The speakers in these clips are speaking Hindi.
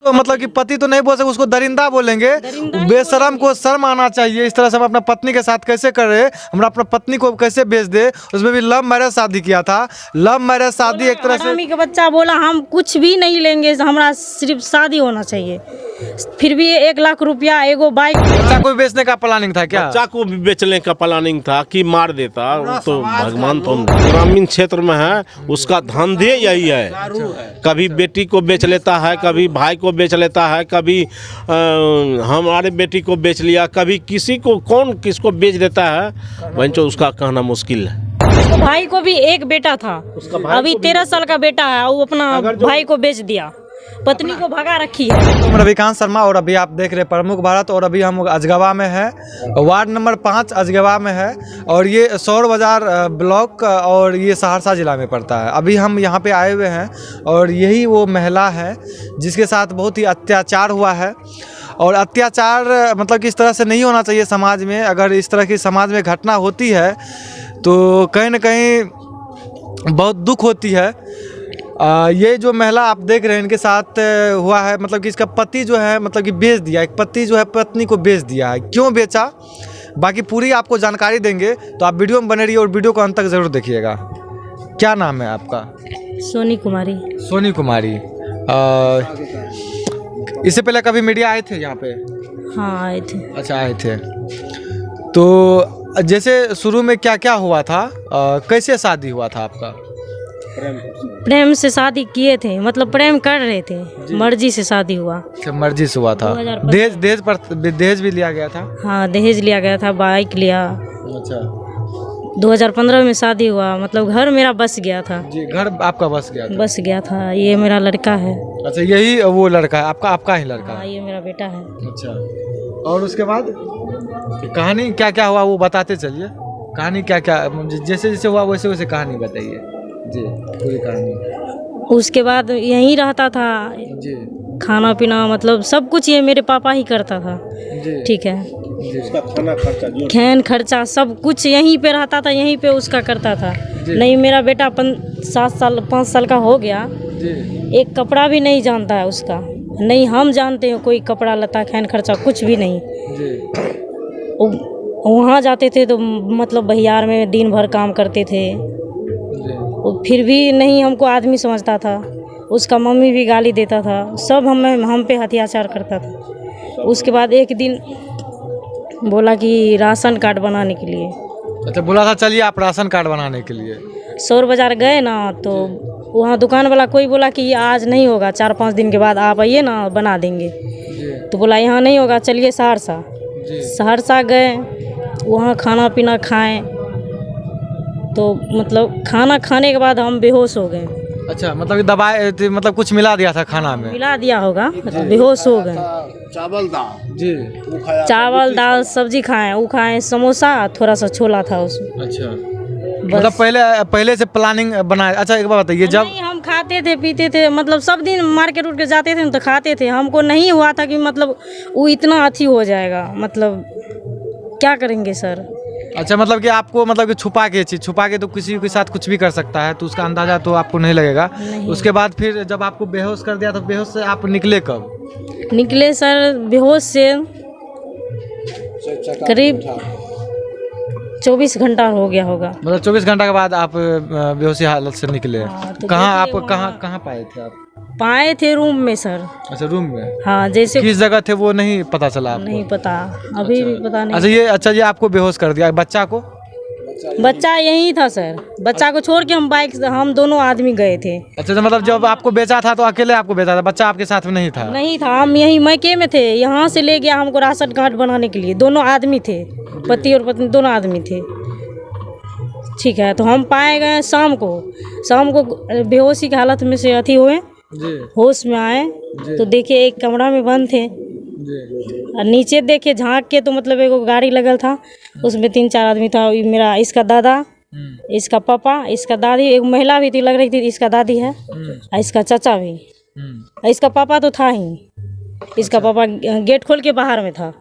तो मतलब कि पति तो नहीं बोल सकते, उसको दरिंदा बोलेंगे। बेशरम को शर्म आना चाहिए। इस तरह से हम अपना पत्नी के साथ कैसे कर रहे, हमरा अपना पत्नी को कैसे बेच दे। उसमें भी लव मैरिज शादी किया था। लव मैरिज शादी एक तरह से हरामी का बच्चा बोला हम कुछ भी नहीं लेंगे, हमरा सिर्फ शादी होना चाहिए। फिर भी 1 लाख रुपया एगो बाइक। बच्चा को बेचने का प्लानिंग था क्या? बच्चा को भी बेचने का प्लानिंग था कि मार देता, तो भगवान तो ग्रामीण क्षेत्र में है, उसका धंधे यही है। कभी बेटी को बेच लेता है, कभी भाई को बेच लेता है, कभी हमारे बेटी को बेच लिया, कभी किसी को, कौन किसको बेच देता है बंचो, उसका कहना मुश्किल है। भाई को भी एक बेटा था, अभी 13 साल का बेटा है, वो अपना भाई को बेच दिया, पत्नी को भगा रखी है। तुम रविकांत शर्मा और अभी आप देख रहे हैं प्रमुख भारत। और अभी हम अजगवा में हैं, वार्ड नंबर 5 अजगवा में है। और ये सौर बाजार ब्लॉक और ये सहरसा ज़िला में पड़ता है। अभी हम यहाँ पे आए हुए हैं और यही वो महिला है जिसके साथ बहुत ही अत्याचार हुआ है। और अत्याचार मतलब कि इस तरह से नहीं होना चाहिए समाज में। अगर इस तरह की समाज में घटना होती है तो कहीं ना कहीं बहुत दुख होती है। ये जो महिला आप देख रहे हैं इनके साथ हुआ है, मतलब कि इसका पति जो है मतलब कि बेच दिया, एक पति जो है पत्नी को बेच दिया है। क्यों बेचा, बाकी पूरी आपको जानकारी देंगे, तो आप वीडियो में बने रहिए और वीडियो को अंत तक ज़रूर देखिएगा। क्या नाम है आपका? सोनी कुमारी। सोनी कुमारी। इससे पहले कभी मीडिया आए थे यहाँ पे? हाँ आए थे। अच्छा आए थे। तो जैसे शुरू में क्या क्या हुआ था, कैसे शादी हुआ था आपका? प्रेम से शादी किए थे, मतलब प्रेम कर रहे थे, मर्जी से शादी हुआ। अच्छा मर्जी से हुआ था। 2015 दहेज भी लिया गया था? हाँ दहेज लिया गया था, बाइक लिया। अच्छा 2015 में शादी हुआ, मतलब घर मेरा बस गया था। जी, घर आपका बस गया था? बस गया था। ये मेरा लड़का है। अच्छा यही वो लड़का है आपका? आपका ही लड़का हाँ है? ये मेरा बेटा है। अच्छा, और उसके बाद कहानी क्या क्या हुआ वो बताते चलिए। कहानी क्या क्या, जैसे जैसे हुआ वैसे वैसे कहानी बताइए जी, पूरी कहानी। उसके बाद यहीं रहता था जी खाना पीना, मतलब सब कुछ ये मेरे पापा ही करता था। जी ठीक है, जी। खैन खर्चा सब कुछ यहीं पे रहता था, यहीं पे उसका करता था। नहीं मेरा बेटा 5 साल का हो गया जी। एक कपड़ा भी नहीं जानता है उसका, नहीं हम जानते हैं कोई कपड़ा लता खैन खर्चा कुछ भी नहीं जी। वहाँ जाते थे तो मतलब बहियार में दिन भर काम करते थे, फिर भी नहीं हमको आदमी समझता था। उसका मम्मी भी गाली देता था, सब हम पे अत्याचार करता था। उसके बाद एक दिन बोला कि राशन कार्ड बनाने के लिए। अच्छा बोला था चलिए आप राशन कार्ड बनाने के लिए। सौर बाजार गए ना, तो वहाँ दुकान वाला कोई बोला कि आज नहीं होगा, 4-5 दिन के बाद आप आइए ना बना देंगे। तो बोला यहाँ नहीं होगा, चलिए सहरसा। सहरसा गए, वहाँ खाना पीना खाएं, तो मतलब खाना खाने के बाद हम बेहोश हो गए। अच्छा मतलब दवाई मतलब कुछ मिला दिया था खाना में? मिला दिया होगा, बेहोश हो गए। चावल दाल जी, चावल दाल सब्जी खाएं, वो खाएं समोसा, थोड़ा सा छोला था उसमें। अच्छा मतलब पहले से प्लानिंग बनाया। अच्छा एक बात बताइए, जब नहीं हम खाते थे पीते थे, मतलब सब दिन मार्केट उठ के जाते थे तो खाते थे। हमको नहीं हुआ था कि मतलब वो इतना अथी हो जाएगा, मतलब क्या करेंगे सर। अच्छा मतलब कि आपको मतलब कि छुपा के तो किसी के साथ कुछ भी कर सकता है, तो उसका अंदाजा तो आपको नहीं लगेगा। नहीं। उसके बाद फिर जब आपको बेहोश कर दिया तो बेहोश से आप निकले कब? निकले सर बेहोश से करीब 24 घंटा हो गया होगा। मतलब 24 घंटा के बाद आप बेहोशी हालत से निकले। हाँ, तो कहाँ आप देखिए कहाँ पाए थे आप? पाए थे रूम में सर। अच्छा रूम में? हाँ जैसे किस जगह थे वो नहीं पता चला आपको? नहीं पता, अभी भी पता नहीं। अच्छा ये आपको बेहोश कर दिया, बच्चा को? बच्चा यही था सर, बच्चा को छोड़ के हम बाइक से हम दोनों आदमी गए थे। अच्छा तो मतलब जब आपको बेचा था तो अकेले आपको बेचा था, बच्चा आपके साथ में नहीं था? नहीं था, हम यहीं मैके में थे। यहाँ से ले गया हमको राशन कार्ड बनाने के लिए, दोनों आदमी थे, पति और पत्नी दोनों आदमी थे। ठीक है, तो हम पाए गए शाम को बेहोशी की हालत में से अथी हुए, होश में आए तो देखे एक कमरा में बंद थे। और नीचे देखे झांक के तो मतलब एक गाड़ी लगल था, उसमें 3-4 आदमी था। मेरा इसका दादा, इसका पापा, इसका दादी, एक महिला भी थी, लग रही थी इसका दादी है, और इसका चाचा भी। इसका पापा तो था ही, इसका पापा गेट खोल के बाहर में था।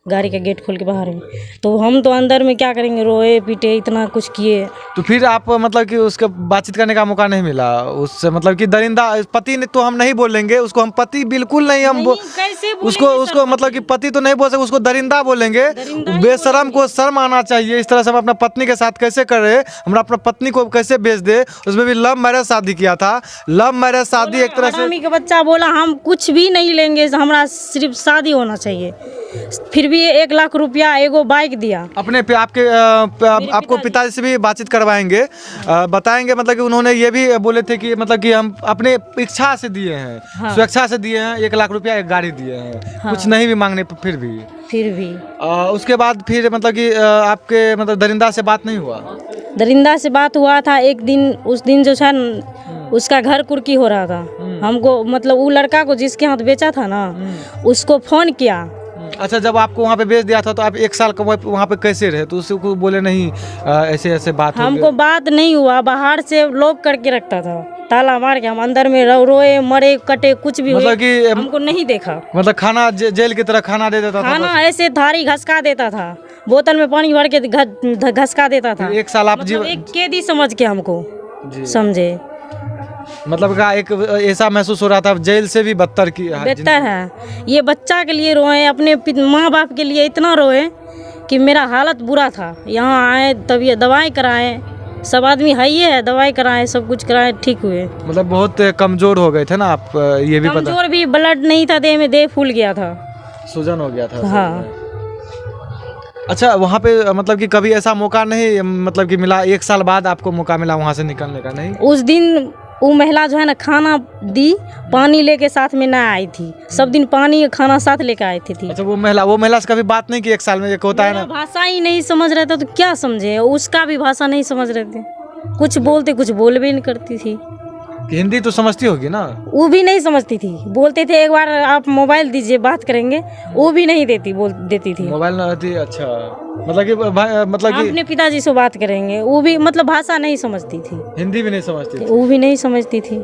गाड़ी का गेट खोल के बाहर में। तो हम तो अंदर में क्या करेंगे, रोए पीटे इतना कुछ किए। तो फिर आप मतलब कि उसका बातचीत करने का मौका नहीं मिला उससे, मतलब कि दरिंदा पति ने तो हम नहीं बोलेंगे उसको, हम पति बिल्कुल नहीं, हम कैसे उसको मतलब कि पति तो नहीं बोल सकते, उसको दरिंदा बोलेंगे। बेशरम को शर्म आना चाहिए, इस तरह से हम अपना पत्नी के साथ कैसे करे, हमरा अपना पत्नी को कैसे बेच दे। उसमें भी लव मैरिज शादी किया था, लव मैरिज शादी एक तरह से। हरामी का बच्चा बोला हम कुछ भी नहीं लेंगे, हमारा सिर्फ शादी होना चाहिए। फिर भी 1 लाख रुपया एगो बाइक दिया। अपने पे आपको पिताजी से भी बातचीत करवाएंगे, बताएंगे मतलब कि उन्होंने ये भी बोले थे कि मतलब कि हम अपने इच्छा से दिए हैं, हाँ। स्वेच्छा से दिए हैं, 1 लाख रुपया एक गाड़ी दिए हैं, हाँ। कुछ नहीं भी मांगने पर फिर भी उसके बाद फिर मतलब कि आपके मतलब दरिंदा से बात नहीं हुआ? दरिंदा से बात हुआ था एक दिन, उस दिन जो है उसका घर कुर्की हो रहा था। हमको मतलब वो लड़का को जिसके हाथ बेचा था ना, उसको फ़ोन किया। अच्छा, जब आपको वहाँ पे बेच दिया था तो आप 1 साल वहाँ पे कैसे रहे? तो उसको बोले नहीं ऐसे ऐसे बात हो हमको बात नहीं हुआ, बाहर से लॉक करके रखता था, ताला मार के। हम अंदर में रोए मरे कटे कुछ भी मतलब कि हमको नहीं देखा। मतलब खाना जेल की तरह खाना दे देता था? खाना ऐसे थारी घसका देता था, बोतल में पानी भर के घसका देता था। 1 साल आप मतलब एक कैदी समझ के हमको समझे, मतलब का एक ऐसा महसूस हो रहा था जेल से भी बदतर की बेहतर है। ये बच्चा के लिए रोए, अपने माँ बाप के लिए इतना रोए कि मेरा हालत बुरा था। यहाँ आए तब ये दवाई कराएं, सब आदमी है ये है, दवाई कराएं, सब कुछ कराएं, ठीक हुए। मतलब बहुत कमजोर हो गए थे ना आप, ये भी पता? कमजोर भी, ब्लड नहीं था देह में, देह फूल गया था, सूजन हो गया था। हाँ। अच्छा, वहाँ पे मतलब कि कभी ऐसा मौका नहीं मतलब कि मिला, 1 साल बाद आपको मौका मिला वहाँ से निकलने का? नहीं, उस दिन वो महिला जो है ना खाना दी, पानी लेके साथ में ना आई थी। सब दिन पानी खाना साथ लेके आई थी। अच्छा, वो महिला से कभी बात नहीं की 1 साल में? एक होता है ना, भाषा ही नहीं समझ रहे थे तो क्या समझे, उसका भी भाषा नहीं समझ रहे थे, कुछ बोलते कुछ बोल भी नहीं करती थी। हिंदी तो समझती होगी ना? वो भी नहीं समझती थी, बोलते थे एक बार आप मोबाइल दीजिए बात करेंगे, वो भी नहीं देती थी। मोबाइल ना देती? अच्छा, मतलब कि अपने पिताजी से बात करेंगे, वो भी मतलब भाषा नहीं समझती थी, हिंदी भी नहीं समझती थी, वो भी नहीं समझती थी।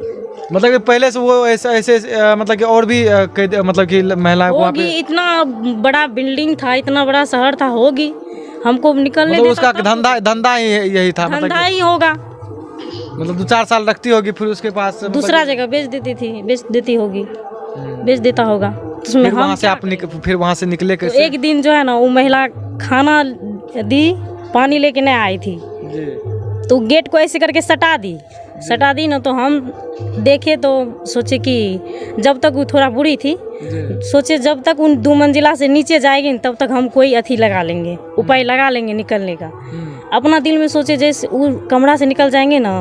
मतलब कि पहले से वो ऐसे मतलब कि और भी मतलब कि महिलाएं वहाँ पे, इतना बड़ा बिल्डिंग था, इतना बड़ा शहर था, होगी हमको निकलने मतलब उसका धंधा ही यही था? धंधा ही होगा। मतलब 2-4 साल रखती होगी, फिर उसके पास दूसरा जगह बेच देती होगी, बेच देता होगा। फिर वहाँ से आप फिर वहाँ से निकले कैसे? तो एक दिन जो है ना वो महिला खाना दी, पानी लेके नहीं आई थी जी। तो गेट को ऐसे करके सटा दी ना, तो हम देखे तो सोचे कि जब तक वो थोड़ा बुरी थी, सोचे जब तक उन 2 मंजिला से नीचे जाएगी तब तक हम कोई अथी लगा लेंगे, उपाय लगा लेंगे निकलने का। अपना दिल में सोचे जैसे वो कमरा से निकल जाएंगे ना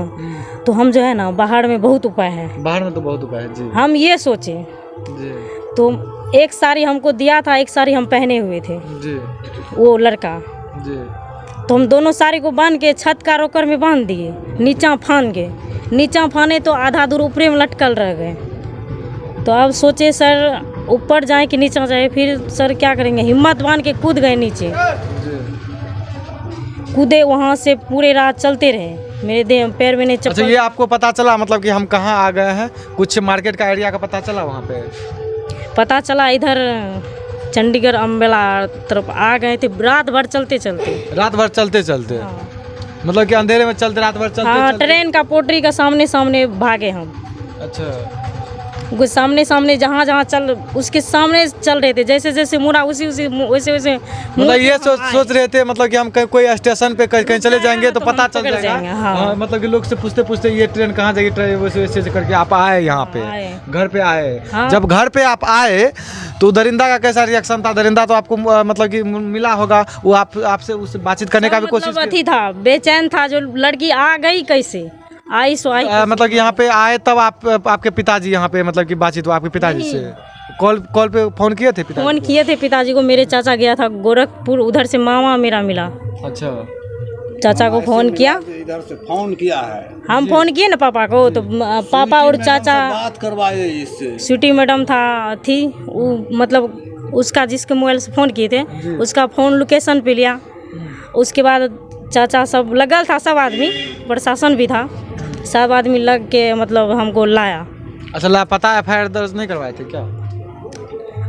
तो हम जो है ना बाहर में बहुत उपाय है, बाहर में तो बहुत उपाय है जी। हम ये सोचे जी। तो एक साड़ी हमको दिया था, एक साड़ी हम पहने हुए थे जी। वो लड़का जी। तो हम दोनों साड़ी को बांध के छत का रोकर में बांध दिए, नीचा फाने तो आधा दूर ऊपरे में लटकल रह गए। तो अब सोचे सर ऊपर जाए कि नीचा जाए, फिर सर क्या करेंगे, हिम्मत बांध के कूद गए नीचे। कूदे, वहाँ से पूरे रात चलते रहे, मेरे देह पैर में नहीं चप्पल। अच्छा, ये आपको पता चला मतलब कि हम कहाँ आ गए हैं? कुछ मार्केट का एरिया का पता चला वहाँ पे? पता चला इधर चंडीगढ़ अम्बेला तरफ आ गए थे, रात भर चलते चलते हाँ। मतलब कि अंधेरे में चलते रात भर चलते? हाँ, ट्रेन का पोटरी का सामने भागे हम। अच्छा, कुछ सामने जहाँ चल उसके सामने चल रहे थे, जैसे मुड़ा वैसे मतलब ये सोच रहे थे मतलब कि हम कोई स्टेशन पे कहीं चले जाएंगे तो पता चल जाएगा। हाँ, मतलब कि लोग से पूछते ये ट्रेन कहाँ जाएगी, ट्रेन वैसे करके आप आए यहाँ पे, घर पे आए। हाँ। जब घर पे आप आए तो दरिंदा का कैसा रिएक्शन था? दरिंदा तो आपको मतलब कि मिला होगा, वो आपसे उससे बातचीत करने का भी कोशिश की था, बेचैन था, जो लड़की आ गई कैसे आई सो आई। मतलब कि यहाँ पे आए तब आपके पिताजी यहाँ पे मतलब कि बातचीत हुआ आपके पिताजी से? कॉल पे फोन किए थे पिताजी? फोन किए थे पिताजी को, मेरे चाचा गया था गोरखपुर, उधर से मामा मेरा मिला। अच्छा, चाचा को फोन किया, इधर से फोन किया है, हम फोन किए ना पापा को, तो पापा और चाचा बात करवाए इससे। स्वीटी मैडम थी वो, मतलब उसका जिसके मोबाइल से फ़ोन किए थे उसका फ़ोन लोकेशन पे लिया। उसके बाद चाचा सब लगल था, सब आदमी, प्रशासन भी था, सब आदमी लग के मतलब हमको लाया। अच्छा, लापता FIR दर्ज नहीं करवाए थे क्या?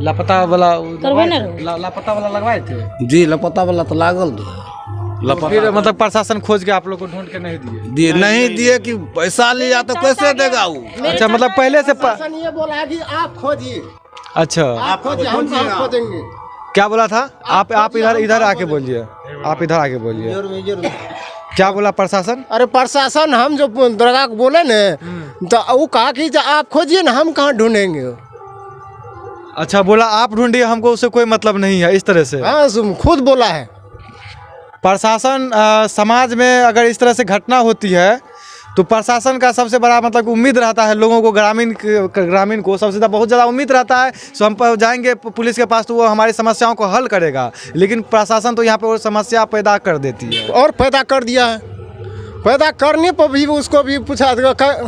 लापता वाला करबे ना लापता वाला लगवाए थे? जी लापता वाला तो लागल फिर मतलब प्रशासन खोज के आप लोग को ढूंढ के नहीं दिए? नहीं दिए कि पैसा लिया तो कैसे देगा वो? अच्छा मतलब पहले से ये बोला है कि आप खोजिए, अच्छा आप खोजिए, हम कहाँ खोजेंगे। क्या बोला था? आप इधर आके बोलिए, आप इधर आके बोलिए। क्या बोला प्रशासन? अरे प्रशासन हम जो दरगाह को बोले न तो वो कहा कि आप खोजिए ना, हम कहाँ ढूंढेंगे। अच्छा बोला आप ढूंढिए, हमको उससे कोई मतलब नहीं है, इस तरह से? हाँ खुद बोला है प्रशासन। समाज में अगर इस तरह से घटना होती है तो प्रशासन का सबसे बड़ा मतलब उम्मीद रहता है लोगों को, ग्रामीण को सबसे ज़्यादा बहुत ज़्यादा उम्मीद रहता है सो हम जाएंगे पुलिस के पास तो वो हमारी समस्याओं को हल करेगा, लेकिन प्रशासन तो यहाँ पे वो समस्या पैदा कर देती है। और पैदा कर दिया है। पैदा करने पर भी उसको भी पूछा,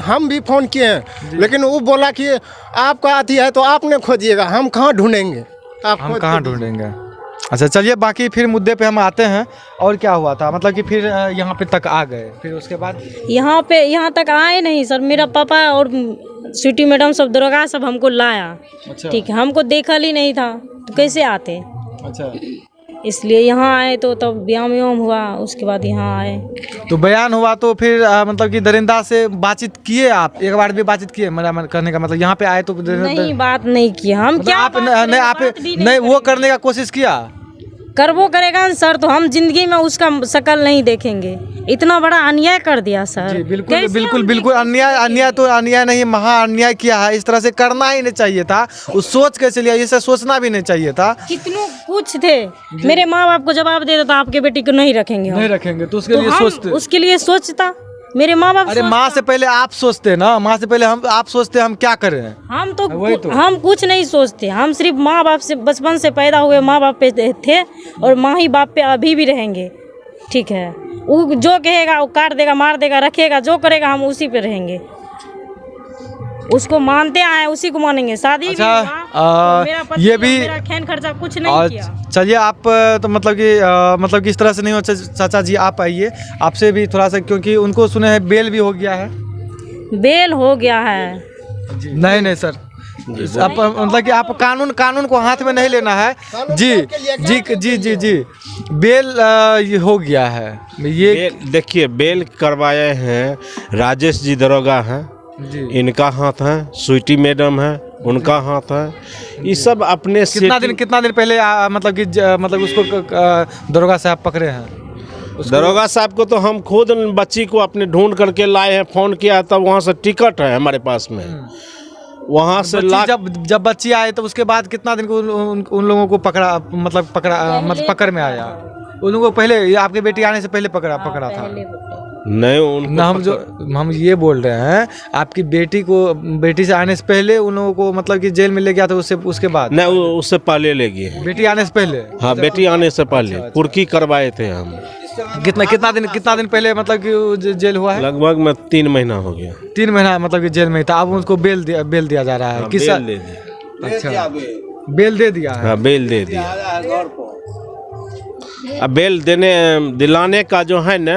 हम भी फ़ोन किए हैं लेकिन वो बोला कि आपका आती है तो आपने खोजिएगा, हम कहाँ ढूंढेंगे, हम कहाँ ढूंढेंगे। अच्छा चलिए बाकी फिर मुद्दे पे हम आते हैं। और क्या हुआ था मतलब कि फिर यहाँ पे तक आ गए, फिर उसके बाद? यहाँ तक आए नहीं सर, मेरा पापा और स्वीटी मैडम सब दरोगा सब हमको लाया। अच्छा ठीक है, हमको देखल ही नहीं था तो कैसे आते, अच्छा इसलिए यहाँ आए तो तब व्यायाम हुआ, उसके बाद यहाँ आए। तो बयान हुआ तो फिर मतलब कि दरिंदा से बातचीत किए आप? एक बार भी बातचीत किए? मेरा कहने का मतलब यहाँ पे आए तो नहीं बात नहीं किया हम। मतलब क्या आप नहीं वो करने का कोशिश किया? करबो करेगा न सर तो हम जिंदगी में उसका शकल नहीं देखेंगे। इतना बड़ा अन्याय कर दिया सर। जी बिल्कुल अन्याय तो अन्याय नहीं, महा अन्याय किया है। इस तरह से करना ही नहीं चाहिए था, उस सोच के चलिए, इसे सोचना भी नहीं चाहिए था। कितनों कुछ थे, मेरे माँ बाप को जवाब दे देता आपके बेटी को नहीं रखेंगे, नहीं रखेंगे तो उसके लिए सोचते, उसके लिए सोचता मेरे माँ बाप। अरे माँ से पहले आप सोचते ना, माँ से पहले आप सोचते हम क्या करें। हम तो हम कुछ नहीं सोचते, हम सिर्फ माँ बाप से बचपन से पैदा हुए माँ बाप पे थे और माँ ही बाप पे अभी भी रहेंगे। ठीक है, वो जो कहेगा वो काट देगा, मार देगा, रखेगा, जो करेगा हम उसी पे रहेंगे। उसको मानते आए उसी को मानेंगे। शादी अच्छा, भी मेरा पति ये भी मेरा खैन खर्चा कुछ नहीं किया। चलिए आप तो मतलब कि इस तरह से नहीं हो। चाचा जी आप आइए, आपसे भी थोड़ा सा, क्योंकि उनको सुने हैं बेल भी हो गया है। बेल हो गया है? नहीं सर, आप मतलब कि आप कानून को हाथ में नहीं लेना है। जी बेल ये हो गया है। ये देखिए बेल करवाए हैं राजेश जी दरोगा हैं, इनका हाथ है, स्वीटी मैडम है उनका हाथ है। ये सब अपने कितना दिन पहले मतलब कि मतलब उसको दरोगा साहब पकड़े हैं? दरोगा साहब को तो हम खुद बच्ची को अपने ढूंढ करके लाए हैं, फ़ोन किया तब वहाँ से टिकट है हमारे पास में, वहाँ से जब बच्ची आए तो उसके बाद कितना दिन को उन लोगों को पकड़ा मतलब पकड़ में आया? उन लोगों को पहले आपकी बेटी आने से पहले पकड़ा था? नहीं, हम ये बोल रहे हैं आपकी बेटी से आने से पहले उन लोगों को मतलब कि जेल में ले गया था, उसके बाद? नहीं, उससे पहले ले गए। बेटी आने से पहले? हाँ, बेटी आने से पहले कुर्की करवाए थे हम। कितना दिन पहले मतलब कि जेल हुआ है? लगभग में 3 महीना हो गया। 3 महीना मतलब कि जेल में था। अब उसको बेल दिया जा रहा है। किस? अच्छा बेल दे दिया है? हाँ बेल दे दिया। अब बेल दिलाने का जो है ना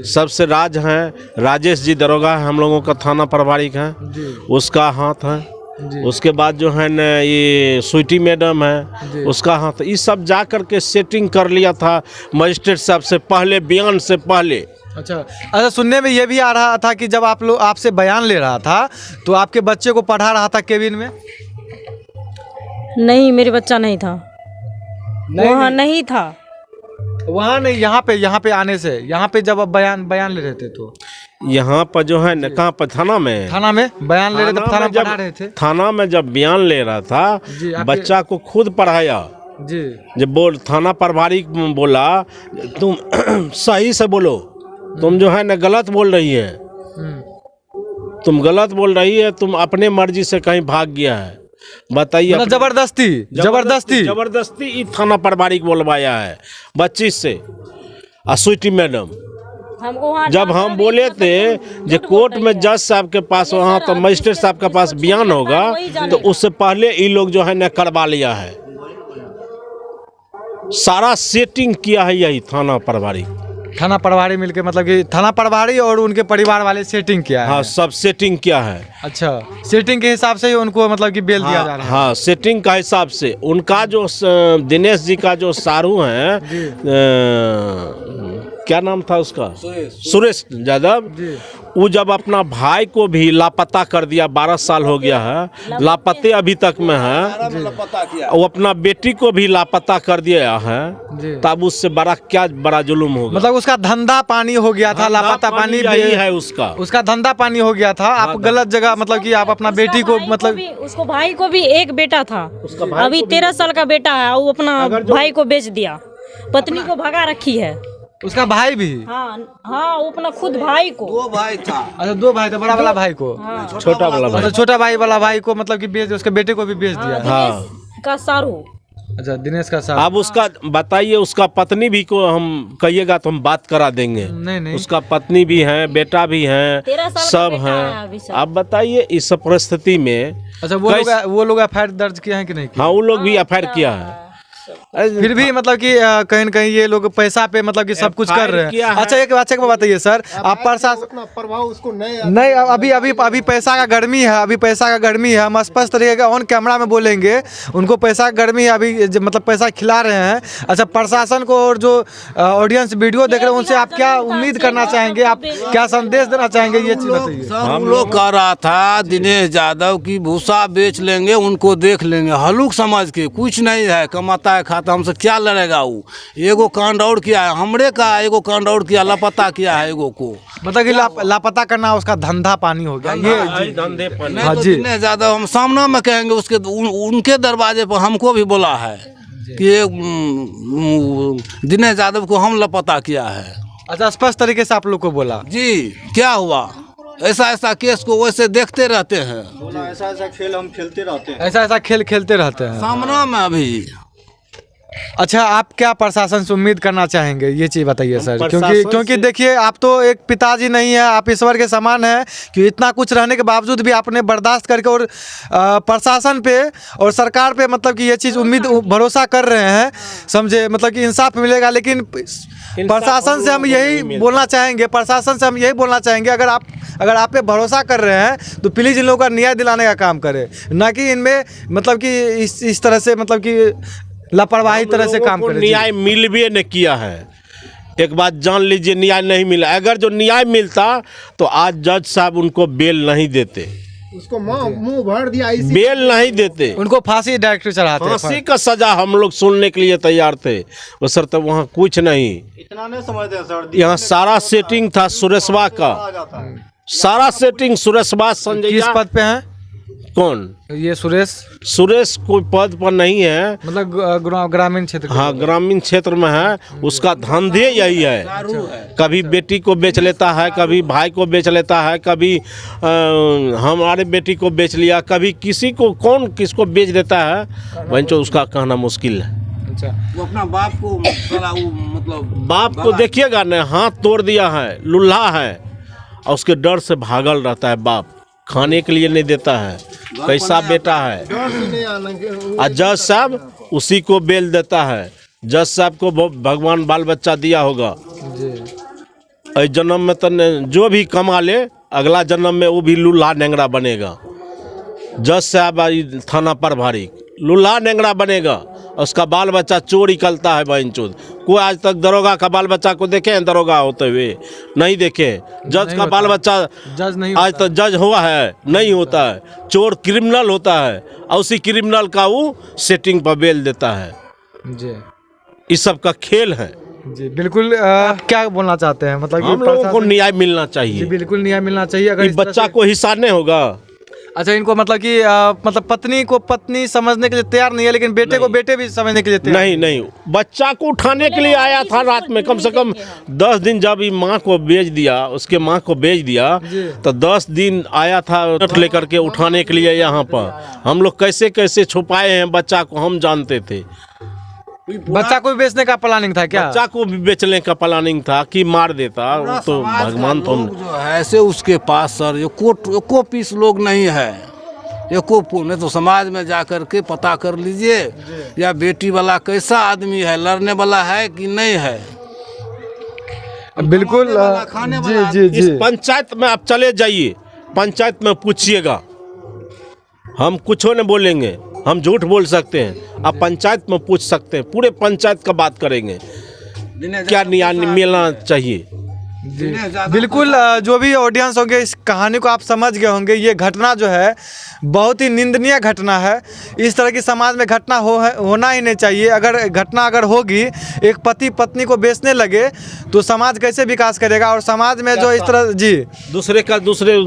सबसे राज हैं राजेश जी दरोगा है, हम लोगों का थाना प्रभारी है, उसका हाथ है। उसके बाद जो है ना ये स्वीटी मैडम है, उसका हाथ। ये सब जा कर के सेटिंग कर लिया था मजिस्ट्रेट साहब से पहले, बयान से पहले। अच्छा सुनने में ये भी आ रहा था कि जब आपसे बयान ले रहा था तो आपके बच्चे को पढ़ा रहा था केबिन में? नहीं, मेरे बच्चा नहीं था वहाँ, नहीं था वहाँ नहीं, यहाँ पे आने से, यहाँ पे जब आप बयान ले रहे थे तो यहाँ पर जो है न कहाँ पर थाना में बयान ले रहे थे, थाना में पढ़ा रहे थे। थाना में जब बयान ले रहा था बच्चा को खुद पढ़ाया जी। जब थाना प्रभारी बोला तुम सही से बोलो, तुम जो है न गलत बोल रही है, तुम गलत बोल रही है, तुम अपने मर्जी से कहीं भाग गया है, बताइए। जबरदस्ती थाना प्रभारी को बोलवाया है बच्ची से। स्वीटी मैडम जब हम बोले थे जो कोर्ट में जज साहब के पास, वहाँ तो मजिस्ट्रेट साहब के पास बयान होगा, तो उससे पहले ये लोग जो है न करवा लिया है, सारा सेटिंग किया है यही थाना प्रभारी। थाना प्रभारी मिलके मतलब कि थाना प्रभारी और उनके परिवार वाले सेटिंग किया है। हाँ, सब सेटिंग किया है। अच्छा, सेटिंग के हिसाब से ही उनको मतलब कि बेल दिया जा रहा है। हाँ, सेटिंग का हिसाब से उनका जो दिनेश जी का जो सारू है, क्या नाम था उसका, सुरेश यादव, वो जब अपना भाई को भी लापता कर दिया, 12 साल हो गया है, लापते अभी तक में है, वो अपना बेटी को भी लापता कर दिया है, तब उससे बड़ा क्या बड़ा जुल्म होगा। मतलब उसका धंधा पानी हो गया था, लापता पानी यही है उसका धंधा पानी हो गया था। आप गलत जगह मतलब कि आप अपना बेटी को मतलब उसको भाई को भी एक बेटा था, अभी 13 साल का बेटा है, वो अपना भाई को बेच दिया, पत्नी को भगा रखी है। उसका भाई भी? हाँ, वो अपना खुद भाई को, 2 भाई था। अच्छा, 2 भाई थे, बड़ा वाला भाई को, छोटा वाला भाई, छोटा भाई वाला भाई को मतलब कि बेच, उसके बेटे को भी बेच दिया। हाँ, का सारू। अच्छा, दिनेश का साथ। अब उसका बताइए, उसका पत्नी भी को हम कहिएगा तो हम बात करा देंगे। नहीं, उसका पत्नी भी है, बेटा भी है, 13 साल का सब बेटा है है। अभी सब। आप बताइए इस परिस्थिति में। अच्छा, वो लोग एफआईआर दर्ज किए हैं कि नहीं किए? हाँ, वो लोग भी एफआईआर किया है। फिर भी मतलब कि कहीं न कहीं ये लोग पैसा पे मतलब कि सब कुछ कर रहे हैं। अच्छा, एक बात बताइए सर, आप प्रशासन उतना प्रभाव उसको नहीं, अभी पैसा का गर्मी है, हम स्पष्ट तरीके का ऑन कैमरा में बोलेंगे, उनको पैसा का गर्मी है, अभी मतलब पैसा खिला रहे हैं। अच्छा, प्रशासन को और जो ऑडियंस वीडियो देख रहे हैं उनसे आप क्या उम्मीद करना चाहेंगे, आप क्या संदेश देना चाहेंगे, ये चीज बताइए। हम लोग कह रहा था दिनेश यादव की भूसा बेच लेंगे, उनको देख लेंगे, हलूक समझ के, कुछ नहीं है, कमाता है खाता, हमसे क्या लड़ेगा वो। एगो कांड और किया है, हमरे का एगो कांड और किया, लापता किया है एगो को, मतलब कि लापता करना उसका धंधा पानी हो गया ये धंधे पर नहीं तो दिनेश यादव हम सामना में कहेंगे, उसके उनके दरवाजे पर हमको भी बोला है कि दिनेश यादव को हम लापता किया है। अच्छा, स्पष्ट तरीके से आप लोग को बोला जी, क्या हुआ, ऐसा केस को वैसे देखते रहते हैं, ऐसा खेल हम खेलते रहते हैं, ऐसा खेल खेलते रहते हैं सामना में अभी। अच्छा, आप क्या प्रशासन से उम्मीद करना चाहेंगे, ये चीज़ बताइए सर, क्योंकि देखिए आप तो एक पिताजी नहीं है, आप ईश्वर के समान हैं कि इतना कुछ रहने के बावजूद भी आपने बर्दाश्त करके और प्रशासन पे और सरकार पे मतलब कि ये चीज़ उम्मीद भरोसा कर रहे हैं, समझे, मतलब कि इंसाफ मिलेगा। लेकिन प्रशासन से हम यही बोलना चाहेंगे, अगर आप पे भरोसा कर रहे हैं तो प्लीज़ इन लोगों का न्याय दिलाने का काम करें, ना कि इनमें मतलब कि इस तरह से मतलब कि लापरवाही तरह से काम करें। न्याय मिल भी नहीं किया है, एक बात जान लीजिए, न्याय नहीं मिला। अगर जो न्याय मिलता तो आज जज साहब उनको बेल नहीं देते, उसको मुंह भर दिया, बेल नहीं देते, उनको फांसी डायरेक्ट चढ़ाते। फांसी का सजा हम लोग सुनने के लिए तैयार थे, वो सर तो वहाँ कुछ नहीं, इतना नहीं समझते सर। यहाँ सारा सेटिंग था सुरेशवा का, सारा सेटिंग सुरेशवा। संजय किस पद पे हैं? कौन? ये सुरेश कोई पद पर नहीं है, मतलब ग्रामीण क्षेत्र। हाँ, ग्रामीण क्षेत्र में है, उसका धंधे यही है, कभी बेटी को बेच लेता है, कभी भाई को बेच लेता है, कभी हमारे बेटी को बेच लिया, कभी किसी को, कौन किसको बेच देता है, वहीं उसका कहना मुश्किल है। अच्छा, वो अपना बाप को मतलब बाप को देखिएगा न, हाथ तोड़ दिया है, लुल्हा है, और उसके डर से भागल रहता है बाप, खाने के लिए नहीं देता है, कैसा बेटा है। और जज साहब उसी को बेल देता है, जज साहब को भगवान बाल बच्चा दिया होगा, इस जन्म में तो जो भी कमा ले, अगला जन्म में वो भी लूल्हा नेंगरा बनेगा। जज साहब थाना प्रभारी लूल्हा नेंगरा बनेगा, उसका बाल बच्चा चोर निकलता है बहनचोद। कोई आज तक दरोगा का बाल बच्चा को देखे हैं दरोगा होते हुए? नहीं देखे। जज का बाल बच्चा जज नहीं आज तक जज हुआ है? नहीं होता है। चोर क्रिमिनल होता है और उसी क्रिमिनल का वो सेटिंग पर बेल देता है जी। इस सब का खेल है जी। बिल्कुल क्या बोलना चाहते हैं, मतलब हम लोगों को न्याय मिलना चाहिए। बिल्कुल न्याय मिलना चाहिए। अगर बच्चा को हिस्सा नहीं होगा। अच्छा, इनको मतलब कि मतलब पत्नी को पत्नी समझने के लिए तैयार नहीं है, लेकिन बेटे को बेटे भी समझने के लिए तैयार नहीं। बच्चा को उठाने के लिए आया था रात में, कम से कम 10 दिन जब माँ को बेच दिया, उसके माँ को बेच दिया, तो 10 दिन आया था लेकर के उठाने के लिए यहाँ पर। हम लोग कैसे कैसे छुपाए हैं बच्चा को, हम जानते थे। बच्चा को भी बेचने का प्लानिंग था क्या? बच्चा को भी बेचने का प्लानिंग था कि मार देता तो भगवान तो जो है ऐसे उसके पास सर एको पीस लोग नहीं है, एको नहीं तो समाज में जा कर के पता कर लीजिए या बेटी वाला कैसा आदमी है, लड़ने वाला है कि नहीं है। बिल्कुल जी जी इस जी पंचायत में आप चले जाइए, पंचायत में पूछिएगा, हम कुछ नहीं बोलेंगे, हम झूठ बोल सकते हैं, आप पंचायत में पूछ सकते हैं, पूरे पंचायत का बात करेंगे क्या न्याय मिलना चाहिए। बिल्कुल जो भी ऑडियंस होंगे इस कहानी को आप समझ गए होंगे। ये घटना जो है बहुत ही निंदनीय घटना है। इस तरह की समाज में घटना होना ही नहीं चाहिए। अगर होगी, एक पति पत्नी को बेचने लगे तो समाज कैसे विकास करेगा। और समाज में जो इस तरह जी दूसरे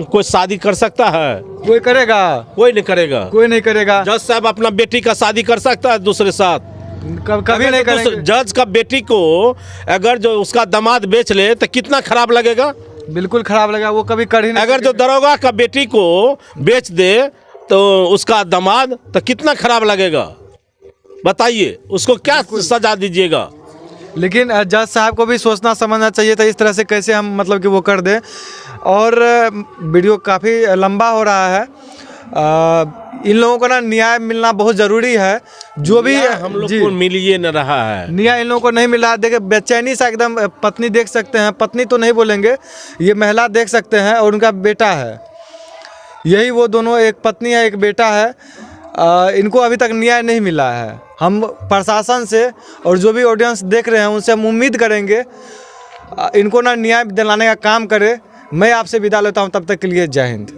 कोई शादी कर सकता है? कोई करेगा? कोई नहीं करेगा, कोई नहीं करेगा। जज साहब अपना बेटी का शादी कर सकता है दूसरे साथ? कभी नहीं करेंगे। जज का बेटी को अगर जो उसका दामाद बेच ले तो कितना खराब लगेगा? बिल्कुल खराब लगेगा, वो कभी कर ही नहीं। अगर जो दरोगा का बेटी को बेच दे तो उसका दामाद तो कितना खराब लगेगा, बताइए, उसको क्या सजा दीजिएगा। लेकिन जज साहब को भी सोचना समझना चाहिए था, इस तरह से कैसे हम मतलब कि वो कर दे। और वीडियो काफ़ी लंबा हो रहा है। इन लोगों को ना न्याय मिलना बहुत ज़रूरी है। जो भी हम लोग को मिल ही न रहा है, न्याय इन लोगों को नहीं मिल रहा है। देखिए बेचैनी सा एकदम, पत्नी देख सकते हैं, पत्नी तो नहीं बोलेंगे, ये महिला देख सकते हैं और उनका बेटा है। यही वो दोनों, एक पत्नी है एक बेटा है। इनको अभी तक न्याय नहीं मिला है। हम प्रशासन से और जो भी ऑडियंस देख रहे हैं उनसे हम उम्मीद करेंगे इनको ना न्याय दिलाने का काम करे। मैं आपसे विदा लेता हूँ, तब तक के लिए जय हिंद।